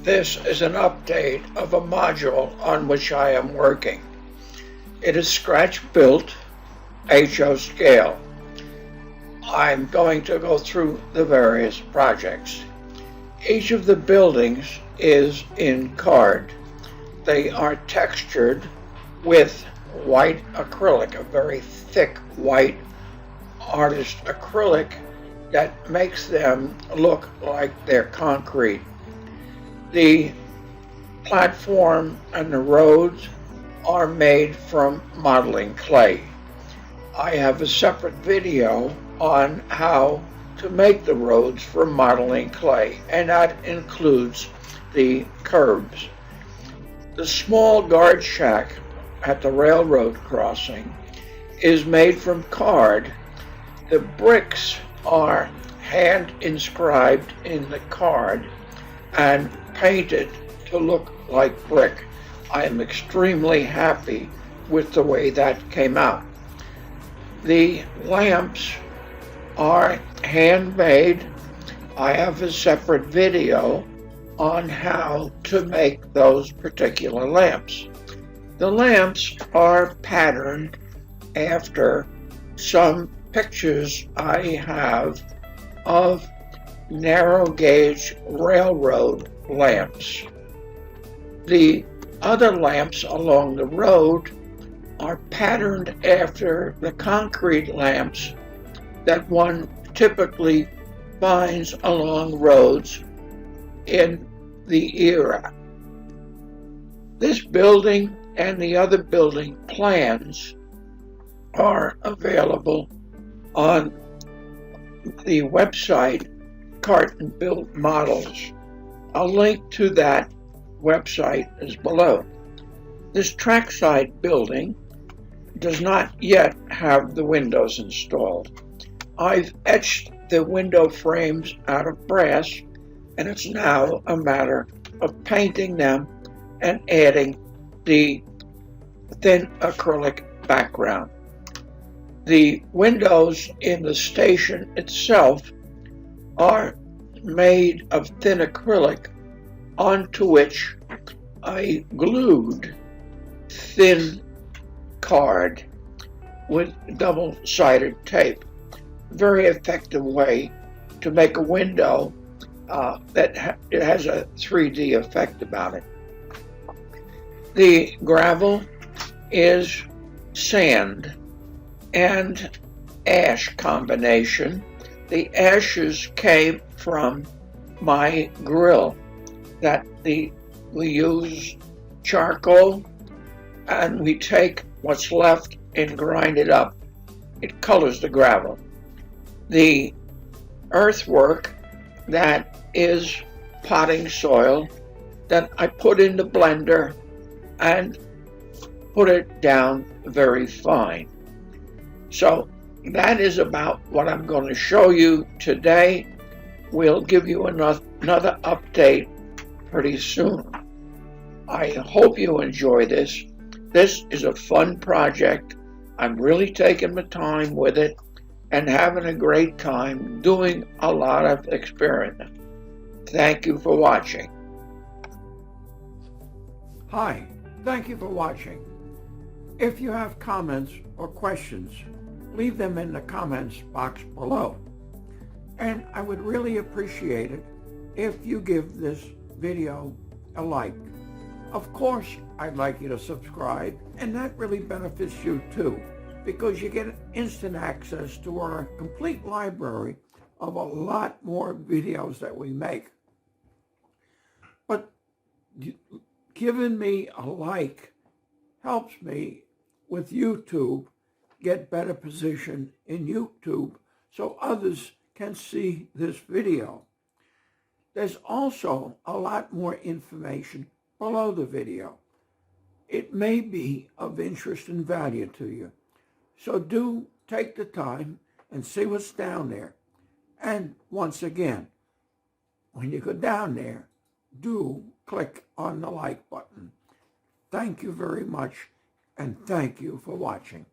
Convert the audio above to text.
This is an update of a module on which I am working. It is scratch-built, HO scale. I'm going to go through the various projects. Each of the buildings is in card. They are textured with white acrylic, a very thick white artist acrylic that makes them look like they're concrete. The platform and the roads are made from modeling clay. I have a separate video on how to make the roads from modeling clay, and that includes the curbs. The small guard shack at the railroad crossing is made from card. The bricks are hand inscribed in the card and painted to look like brick. I am extremely happy with the way that came out. The lamps are handmade. I have a separate video on how to make those particular lamps. The lamps are patterned after some pictures I have of narrow gauge railroad lamps. The other lamps along the road are patterned after the concrete lamps that one typically finds along roads in the era. This building and the other building plans are available on the website Carton Build Models. A link to that website is below. This trackside building does not yet have the windows installed. I've etched the window frames out of brass, and it's now a matter of painting them and adding the thin acrylic background. The windows in the station itself are made of thin acrylic onto which I glued thin card with double-sided tape. Very effective way to make a window that it has a 3D effect about it. The gravel is sand and ash combination. The ashes came from my grill that we use charcoal and we take what's left and grind it up. It colors the gravel. The earthwork that is potting soil that I put in the blender and put it down very fine. So that is about what I'm going to show you today. We'll give you another update pretty soon. I hope you enjoy this. This is a fun project. I'm really taking my time with it and having a great time doing a lot of experiment. Thank you for watching. Hi, thank you for watching. If you have comments or questions, leave them in the comments box below. And I would really appreciate it if you give this video a like. Of course, I'd like you to subscribe, and that really benefits you too, because you get instant access to our complete library of a lot more videos that we make. But giving me a like helps me with YouTube get better position in YouTube so others can see this video. There's also a lot more information below the video. It may be of interest and value to you. So do take the time and see what's down there. And once again, when you go down there, do click on the like button. Thank you very much, and thank you for watching.